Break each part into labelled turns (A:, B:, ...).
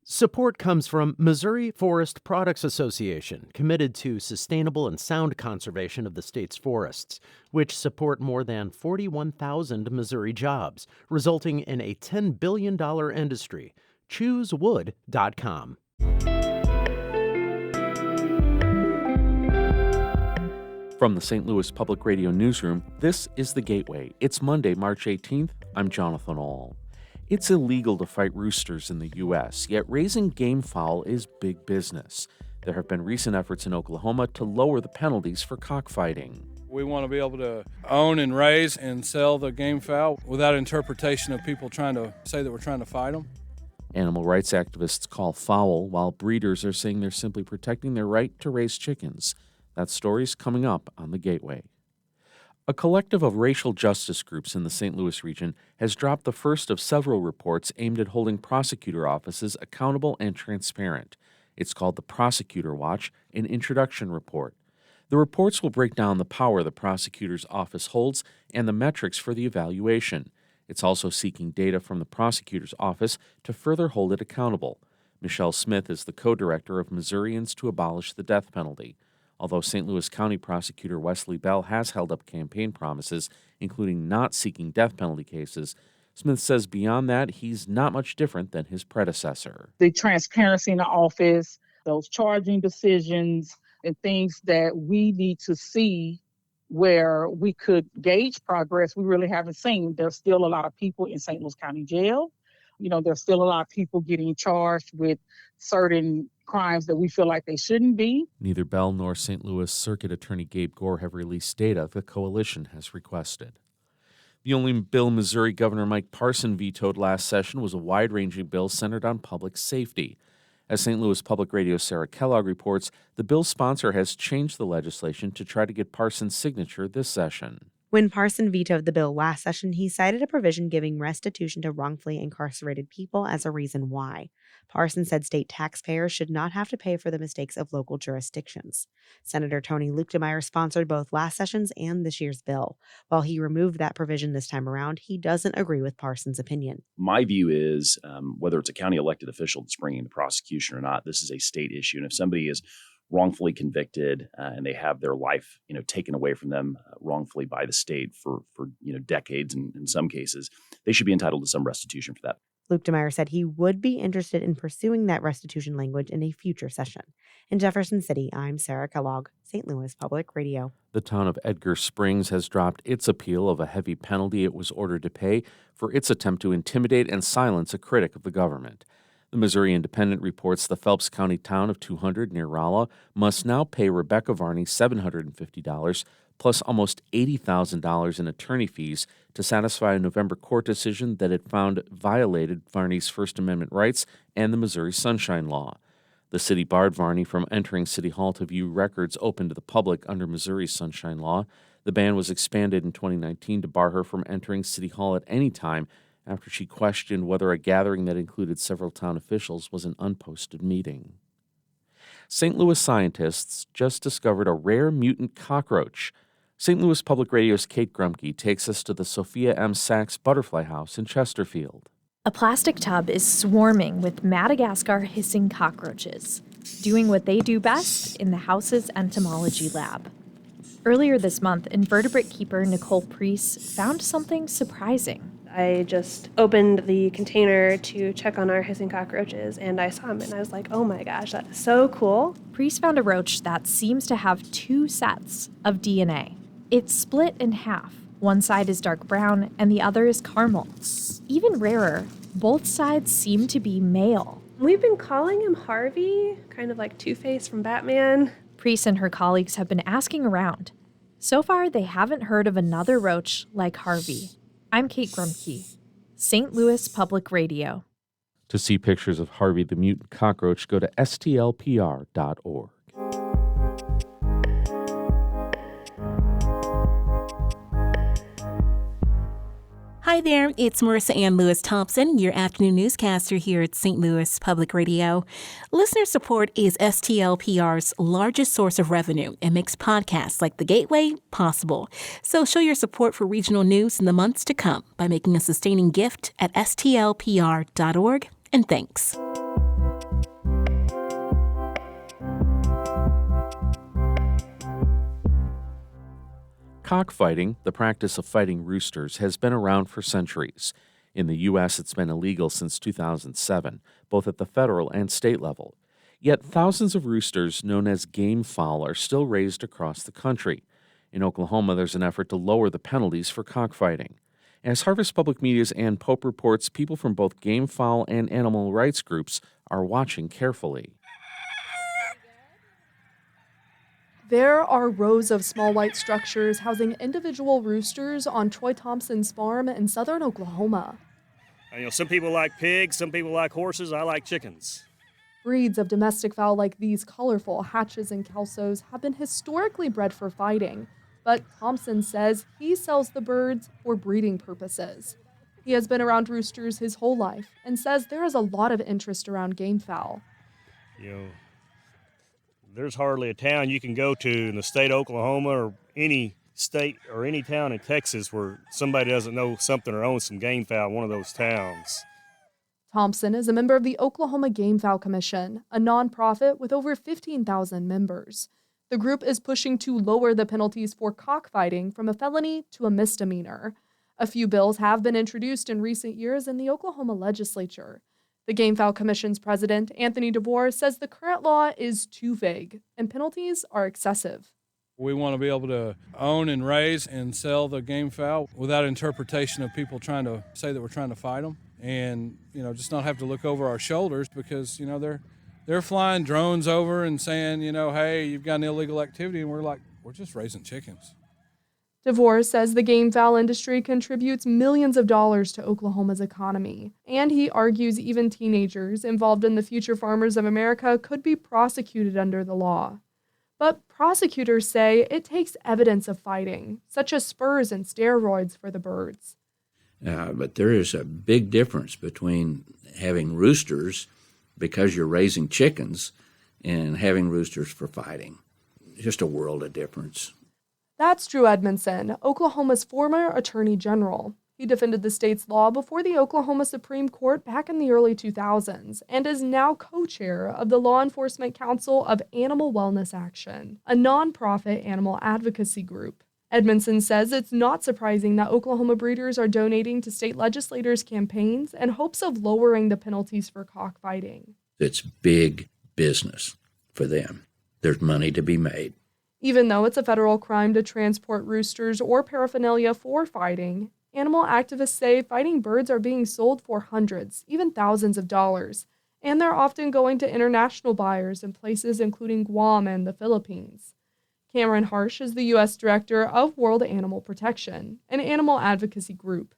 A: Support comes from Missouri Forest Products Association, committed to sustainable and sound conservation of the state's forests, which support more than 41,000 Missouri jobs, resulting in a $10 billion industry. ChooseWood.com.
B: From the St. Louis Public Radio Newsroom, this is The Gateway. It's Monday, March 18th. I'm Jonathan Ahl. It's illegal to fight roosters in the U.S., yet raising game fowl is big business. There have been recent efforts in Oklahoma to lower the penalties for cockfighting.
C: We want to be able to own and raise and sell the game fowl without interpretation of people trying to say that we're trying to fight them.
B: Animal rights activists call foul, while breeders are saying they're simply protecting their right to raise chickens. That story's coming up on The Gateway. A collective of racial justice groups in the St. Louis region has dropped the first of several reports aimed at holding prosecutor offices accountable and transparent. It's called the Prosecutor Watch, an introduction report. The reports will break down the power the prosecutor's office holds and the metrics for the evaluation. It's also seeking data from the prosecutor's office to further hold it accountable. Michelle Smith is the co-director of Missourians to Abolish the Death Penalty. Although St. Louis County Prosecutor Wesley Bell has held up campaign promises, including not seeking death penalty cases, Smith says beyond that, he's not much different than his predecessor.
D: The transparency in the office, those charging decisions, and things that we need to see where we could gauge progress, we really haven't seen. There's still a lot of people in St. Louis County Jail. There's still a lot of people getting charged with certain crimes that we feel like they shouldn't be.
B: Neither Bell nor St. Louis Circuit Attorney Gabe Gore have released data the coalition has requested. The only bill Missouri Governor Mike Parson vetoed last session was a wide-ranging bill centered on public safety. As St. Louis Public Radio's Sarah Kellogg reports, the bill's sponsor has changed the legislation to try to get Parson's signature this session.
E: When Parson vetoed the bill last session, he cited a provision giving restitution to wrongfully incarcerated people as a reason why. Parson said state taxpayers should not have to pay for the mistakes of local jurisdictions. Senator Tony Luetkemeyer sponsored both last session's and this year's bill. While he removed that provision this time around, he doesn't agree with Parson's opinion.
F: My view is whether it's a county elected official that's bringing the prosecution or not, this is a state issue. And if somebody is wrongfully convicted and they have their life, taken away from them wrongfully by the state for decades, and in some cases, they should be entitled to some restitution for that.
E: Luetkemeyer said he would be interested in pursuing that restitution language in a future session. In Jefferson City, I'm Sarah Kellogg, St. Louis Public Radio.
B: The town of Edgar Springs has dropped its appeal of a heavy penalty it was ordered to pay for its attempt to intimidate and silence a critic of the government. The Missouri Independent reports the Phelps County town of 200 near Rolla must now pay Rebecca Varney $750 plus almost $80,000 in attorney fees to satisfy a November court decision that it found violated Varney's First Amendment rights and the Missouri Sunshine Law. The city barred Varney from entering City Hall to view records open to the public under Missouri's Sunshine Law. The ban was expanded in 2019 to bar her from entering City Hall at any time after she questioned whether a gathering that included several town officials was an unposted meeting. St. Louis scientists just discovered a rare mutant cockroach. St. Louis Public Radio's Kate Grumke takes us to the Sophia M. Sachs Butterfly House in Chesterfield.
G: A plastic tub is swarming with Madagascar hissing cockroaches, doing what they do best in the house's entomology lab. Earlier this month, invertebrate keeper Nicole Priest found something surprising.
H: I just opened the container to check on our hissing cockroaches, and I saw them, and I was like, oh my gosh, that is so cool.
G: Priest found a roach that seems to have two sets of DNA. It's split in half. One side is dark brown, and the other is caramel. Even rarer, both sides seem to be male.
H: We've been calling him Harvey, kind of like Two-Face from Batman.
G: Priest and her colleagues have been asking around. So far, they haven't heard of another roach like Harvey. I'm Kate Grumke, St. Louis Public Radio.
B: To see pictures of Harvey the mutant cockroach, go to stlpr.org.
I: Hi there, it's Marissa Ann Lewis-Thompson, your afternoon newscaster here at St. Louis Public Radio. Listener support is STLPR's largest source of revenue and makes podcasts like The Gateway possible. So show your support for regional news in the months to come by making a sustaining gift at stlpr.org, and thanks.
B: Cockfighting, the practice of fighting roosters, has been around for centuries. In the U.S., it's been illegal since 2007, both at the federal and state level. Yet thousands of roosters, known as game fowl, are still raised across the country. In Oklahoma, there's an effort to lower the penalties for cockfighting. As Harvest Public Media's Ann Pope reports, people from both game fowl and animal rights groups are watching carefully.
J: There are rows of small white structures housing individual roosters on Troy Thompson's farm in southern Oklahoma.
K: Some people like pigs, some people like horses, I like chickens.
J: Breeds of domestic fowl like these colorful hatches and kelsos have been historically bred for fighting, but Thompson says he sells the birds for breeding purposes. He has been around roosters his whole life and says there is a lot of interest around game fowl.
K: There's hardly a town you can go to in the state of Oklahoma or any state or any town in Texas where somebody doesn't know something or owns some game fowl in one of those towns.
J: Thompson is a member of the Oklahoma Game Fowl Commission, a nonprofit with over 15,000 members. The group is pushing to lower the penalties for cockfighting from a felony to a misdemeanor. A few bills have been introduced in recent years in the Oklahoma legislature. The Game Fowl Commission's president, Anthony DeVore, says the current law is too vague and penalties are excessive.
C: We want to be able to own and raise and sell the game fowl without interpretation of people trying to say that we're trying to fight them, and just not have to look over our shoulders because they're flying drones over and saying hey, you've got an illegal activity, and we're just raising chickens.
J: DeVore says the game fowl industry contributes millions of dollars to Oklahoma's economy, and he argues even teenagers involved in the Future Farmers of America could be prosecuted under the law. But prosecutors say it takes evidence of fighting, such as spurs and steroids for the birds.
L: But there is a big difference between having roosters because you're raising chickens and having roosters for fighting. Just a world of difference.
J: That's Drew Edmondson, Oklahoma's former Attorney General. He defended the state's law before the Oklahoma Supreme Court back in the early 2000s and is now co-chair of the Law Enforcement Council of Animal Wellness Action, a nonprofit animal advocacy group. Edmondson says it's not surprising that Oklahoma breeders are donating to state legislators' campaigns in hopes of lowering the penalties for cockfighting.
L: It's big business for them. There's money to be made.
J: Even though it's a federal crime to transport roosters or paraphernalia for fighting, animal activists say fighting birds are being sold for hundreds, even thousands of dollars, and they're often going to international buyers in places including Guam and the Philippines. Cameron Harsh is the U.S. Director of World Animal Protection, an animal advocacy group.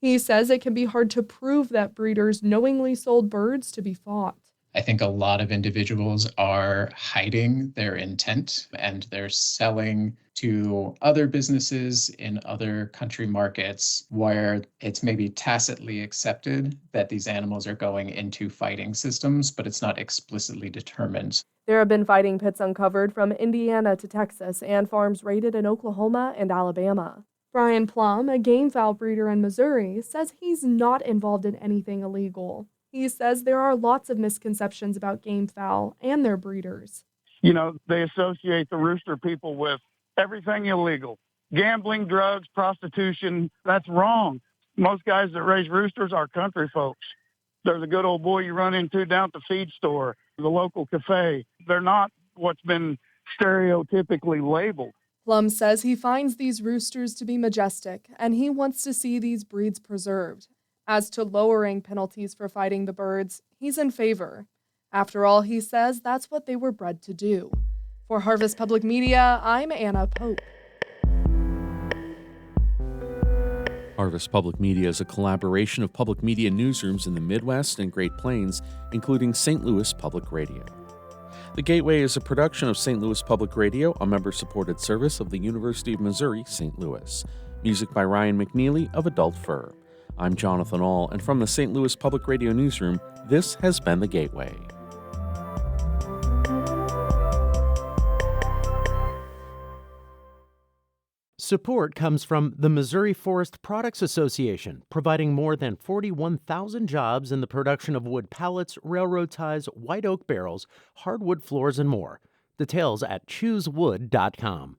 J: He says it can be hard to prove that breeders knowingly sold birds to be fought.
M: I think a lot of individuals are hiding their intent and they're selling to other businesses in other country markets where it's maybe tacitly accepted that these animals are going into fighting systems, but it's not explicitly determined.
J: There have been fighting pits uncovered from Indiana to Texas and farms raided in Oklahoma and Alabama. Brian Plum, a game fowl breeder in Missouri, says he's not involved in anything illegal. He says there are lots of misconceptions about game fowl and their breeders.
N: They associate the rooster people with everything illegal. Gambling, drugs, prostitution, that's wrong. Most guys that raise roosters are country folks. They're the good old boy you run into down at the feed store, the local cafe. They're not what's been stereotypically labeled.
J: Plum says he finds these roosters to be majestic, and he wants to see these breeds preserved. As to lowering penalties for fighting the birds, he's in favor. After all, he says that's what they were bred to do. For Harvest Public Media, I'm Anna Pope.
B: Harvest Public Media is a collaboration of public media newsrooms in the Midwest and Great Plains, including St. Louis Public Radio. The Gateway is a production of St. Louis Public Radio, a member-supported service of the University of Missouri, St. Louis. Music by Ryan McNeely of Adult Fur. I'm Jonathan Ahl, and from the St. Louis Public Radio newsroom, this has been The Gateway.
A: Support comes from the Missouri Forest Products Association, providing more than 41,000 jobs in the production of wood pallets, railroad ties, white oak barrels, hardwood floors, and more. Details at choosewood.com.